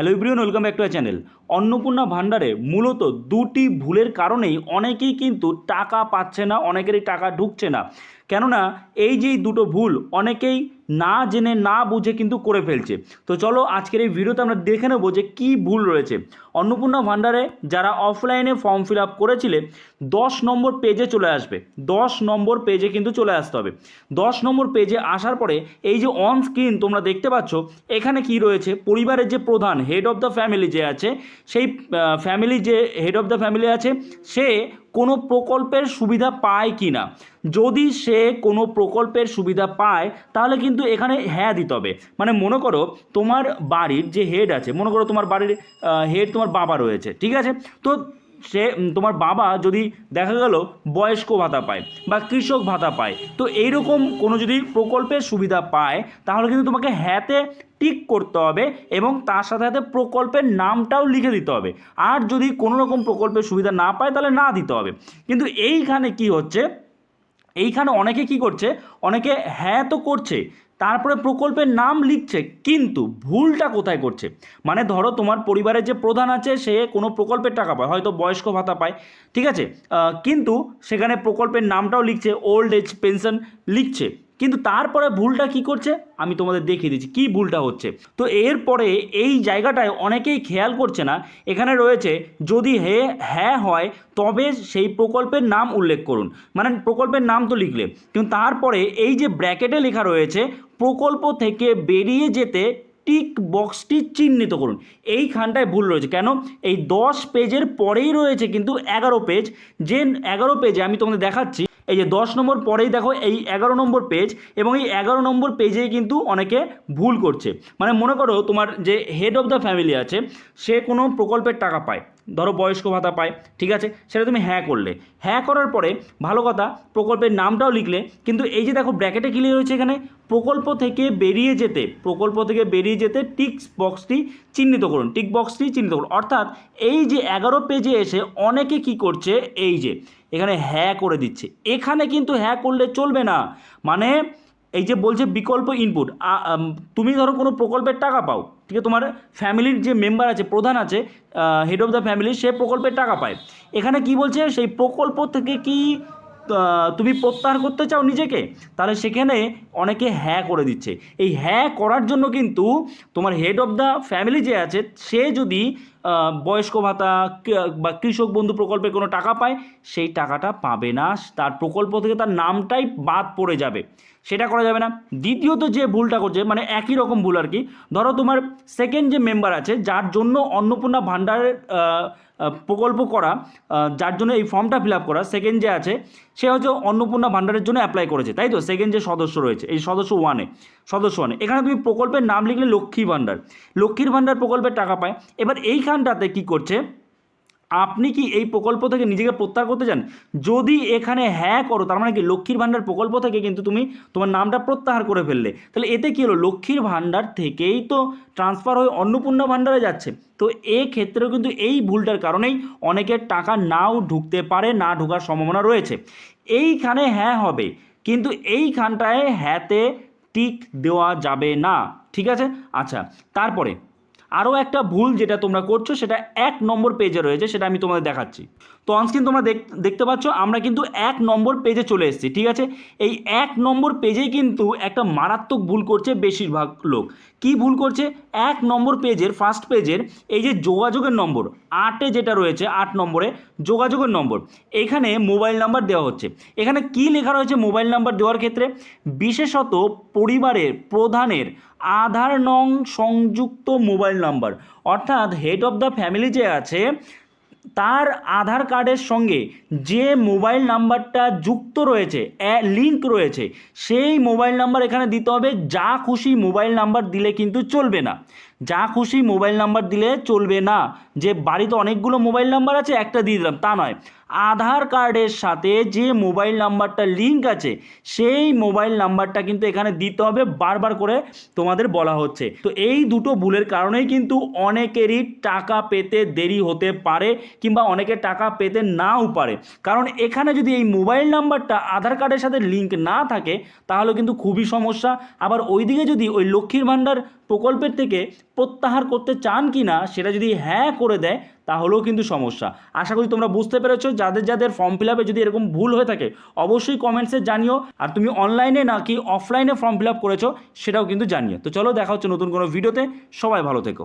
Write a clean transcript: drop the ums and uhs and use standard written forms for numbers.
Hello everyone, welcome back to a channel. Annapurna ভাণ্ডারে মূলত দুটি ভুলের কারণেই অনেকেই কিন্তু টাকা পাচ্ছে না, অনেকেরই টাকা ঢুকছে না। কেননা এই যে দুটো ভুল অনেকেই না জেনে না বুঝে কিন্তু করে ফেলছে। তো চলো আজকের এই ভিডিওতে আমরা দেখে নেবো যে কী ভুল রয়েছে। অন্নপূর্ণা ভাণ্ডারে যারা অফলাইনে ফর্ম ফিল আপ করেছিলে 10 নম্বর পেজে চলে আসবে, 10 নম্বর পেজে কিন্তু চলে আসতে হবে। 10 নম্বর পেজে আসার পরে এই যে অন স্ক্রিন তোমরা দেখতে পাচ্ছ, এখানে কি রয়েছে, পরিবারের যে প্রধান হেড অফ দ্য ফ্যামিলি যে আছে, সেই ফ্যামিলি যে হেড অফ দ্য ফ্যামিলি আছে সে কোনো প্রকল্পের সুবিধা পায় কি না। যদি সে কোনো প্রকল্পের সুবিধা পায় তাহলে কিন্তু এখানে হ্যাঁ দিতে হবে। মানে মনে করো তোমার বাড়ির যে হেড আছে, মনে করো তোমার বাড়ির হেড তোমার বাবা রয়েছে, ঠিক আছে। তো সে তোমার বাবা যদি দেখা গেল বয়স্ক ভাতা পায় বা কৃষক ভাতা পায়, তো এইরকম কোনো যদি প্রকল্পের সুবিধা পায় তাহলে কিন্তু তোমাকে হ্যাঁতে টিক করতে হবে এবং তার সাথে সাথে প্রকল্পের নামটাও লিখে দিতে হবে। আর যদি কোনো রকম প্রকল্পের সুবিধা না পায় তাহলে না দিতে হবে। কিন্তু এইখানে কি হচ্ছে, এইখানে অনেকে কি করছে, অনেকে হ্যাঁ তো করছে, তারপরে প্রকল্পের নাম লিখছে, কিন্তু ভুলটা কোথায় করছে। মানে ধরো তোমার পরিবারের যে প্রধান আছে সে কোনো প্রকল্পের টাকা পায়, হয়তো বয়স্ক ভাতা পায়, ঠিক আছে, কিন্তু সেখানে প্রকল্পের নামটাও লিখছে, ওল্ড এজ পেনশন লিখছে, কিন্তু তারপরে ভুলটা কি করছে আমি তোমাদের দেখিয়ে দিচ্ছি কী ভুলটা হচ্ছে। তো এরপরে এই জায়গাটায় অনেকেই খেয়াল করছে না, এখানে রয়েছে যদি হ্যাঁ হয় তবে সেই প্রকল্পের নাম উল্লেখ করুন, মানে প্রকল্পের নাম তো লিখলে, কিন্তু তারপরে এই যে ব্র্যাকেটে লেখা রয়েছে প্রকল্প থেকে বেরিয়ে যেতে টিক বক্সটি চিহ্নিত করুন, এইখানটায় ভুল রয়েছে। কেন? এই 10 পেজের পরেই রয়েছে কিন্তু 11 পেজ, যে 11 পেজে আমি তোমাদের দেখাচ্ছি, এই যে 10 নম্বর পরেই দেখো এই 11 নম্বর পেজ, এবং এই 11 নম্বর পেজেই কিন্তু অনেকে ভুল করছে। মানে মনে করো তোমার যে হেড অফ দ্য ফ্যামিলি আছে সে কোনো প্রকল্পের টাকা পায়, ধরো বয়স্ক ভাতা পায়, ঠিক আছে, সেটা তুমি হ্যাঁ করলে, হ্যাঁ করার পরে ভালো কথা প্রকল্পের নামটাও লিখলে, কিন্তু এই যে দেখো ব্র্যাকেটে ক্লিয়ার হয়েছে এখানে প্রকল্প থেকে বেরিয়ে যেতে, প্রকল্প থেকে বেরিয়ে যেতে টিক বক্সটি চিহ্নিত করুন, টিক বক্সটি চিহ্নিত করুন। অর্থাৎ এই যে 11 পেজে এসে অনেকে কি করছে, এই যে এখানে হ্যাঁ করে দিচ্ছে, এখানে কিন্তু হ্যাঁ করলে চলবে না। মানে এই যে বলছে বিকল্প ইনপুট, তুমি ধরো কোনো প্রকল্পের টাকা পাও, ঠিক আছে, তোমার ফ্যামিলির যে মেম্বার আছে, প্রধান আছে, হেড অফ দ্য ফ্যামিলি, সে প্রকল্পের টাকা পায়। এখানে কি বলছে, সেই প্রকল্প থেকে কি তুমি প্রত্যাহার করতে চাও নিজেকে, তাহলে সেখানে অনেকে হ্যাঁ করে দিচ্ছে। এই হ্যাঁ করার জন্য কিন্তু তোমার হেড অফ দ্য ফ্যামিলি যে আছে সে যদি বয়স্ক ভাতা বা কৃষক বন্ধু প্রকল্পে কোনো টাকা পায়, সেই টাকাটা পাবে না, তার প্রকল্প থেকে তার নামটাই বাদ পড়ে যাবে, সেটা করা যাবে না। দ্বিতীয়ত যে ভুলটা করছে, মানে একই রকম ভুল আর কি, ধরো তোমার সেকেন্ড যে মেম্বার আছে যার জন্য অন্নপূর্ণা ভাণ্ডারের প্রকল্প করা, যার জন্য এই ফর্মটা ফিল আপ করা, সেকেন্ড যে আছে সে হচ্ছে অন্নপূর্ণা ভাণ্ডারের জন্য অ্যাপ্লাই করেছে, তাই তো, সেকেন্ড যে সদস্য রয়েছে এই সদস্য ওয়ানে এখানে তুমি প্রকল্পের নাম লিখলে লক্ষ্মীর ভাণ্ডার প্রকল্পের টাকা পায়। এবার এইখানটাতে কি করছে, আপনি কি এই প্রকল্প থেকে নিজেকে প্রত্যাহার করতে চান? যদি এখানে হ্যাঁ করো তার মানে কি লক্ষ্মীর ভাণ্ডার প্রকল্প থেকে কিন্তু তুমি তোমার নামটা প্রত্যাহার করে ফেললে, তাহলে এতে কী হলো, লক্ষ্মীর ভাণ্ডার থেকেই তো ট্রান্সফার হয়ে অন্নপূর্ণা ভাণ্ডারে যাচ্ছে। তো ক্ষেত্রেও কিন্তু এই ভুলটার কারণেই অনেকের টাকা নাও ঢুকতে পারে, না ঢোকার সম্ভাবনা রয়েছে। এইখানে হ্যাঁ হবে, কিন্তু এইখানটায় হ্যাঁতে টিক দেওয়া যাবে না, ঠিক আছে। আচ্ছা, তারপরে আরও একটা ভুল যেটা তোমরা করছো সেটা 1 নম্বর পেজে রয়েছে, সেটা আমি তোমাদের দেখাচ্ছি। তো অনস্ক্রিন তোমরা দেখতে পাচ্ছ আমরা কিন্তু 1 নম্বর পেজে চলে এসেছি, ঠিক আছে। এই 1 নম্বর পেজেই কিন্তু একটা মারাত্মক ভুল করছে বেশিরভাগ লোক। কি ভুল করছে, 1 নম্বর পেজের ফার্স্ট পেজের এই যে যোগাযোগের নম্বর 8-এ যেটা রয়েছে, 8 নম্বরে যোগাযোগের নম্বর, এখানে মোবাইল নাম্বার দেওয়া হচ্ছে। এখানে কি লেখা রয়েছে মোবাইল নাম্বার দেওয়ার ক্ষেত্রে, বিশেষত পরিবারের প্রধানের আধার নং সংযুক্ত মোবাইল নাম্বার, অর্থাৎ হেড অফ দ্য ফ্যামিলি যে আছে তার আধার কার্ডের সঙ্গে যে মোবাইল নাম্বারটা যুক্ত রয়েছে, লিঙ্ক রয়েছে, সেই মোবাইল নাম্বার এখানে দিতে হবে। যা খুশি মোবাইল নাম্বার দিলে কিন্তু চলবে না, যা খুশি মোবাইল নাম্বার দিলে চলবে না, যে বাড়িতে অনেকগুলো মোবাইল নাম্বার আছে একটা দিয়ে দিলাম, তা নয়। আধার কার্ডের সাথে যে মোবাইল নাম্বারটা লিঙ্ক আছে সেই মোবাইল নাম্বারটা কিন্তু এখানে দিতে হবে, বারবার করে তোমাদের বলা হচ্ছে। তো এই দুটো ভুলের কারণেই কিন্তু অনেকেরই টাকা পেতে দেরি হতে পারে, কিংবা অনেকের টাকা পেতে নাও পারে। কারণ এখানে যদি এই মোবাইল নাম্বারটা আধার কার্ডের সাথে লিঙ্ক না থাকে তাহলে কিন্তু খুবই সমস্যা। আবার ওইদিকে যদি ওই লক্ষ্মীর ভাণ্ডার প্রকল্পের থেকে প্রত্যাহার করতে চান কি না সেটা যদি হ্যাঁ করে দেয় তাহলেও কিন্তু সমস্যা। আশা করি তোমরা বুঝতে পেরেছো। যাদের যাদের ফর্ম ফিল আপে যদি এরকম ভুল হয়ে থাকে অবশ্যই কমেন্টসে জানিও। আর তুমি অনলাইনে নাকি অফলাইনে ফর্ম ফিল আপ করেছো সেটাও কিন্তু জানিও। তো চলো দেখা হচ্ছে নতুন কোনো ভিডিওতে। সবাই ভালো থেকো।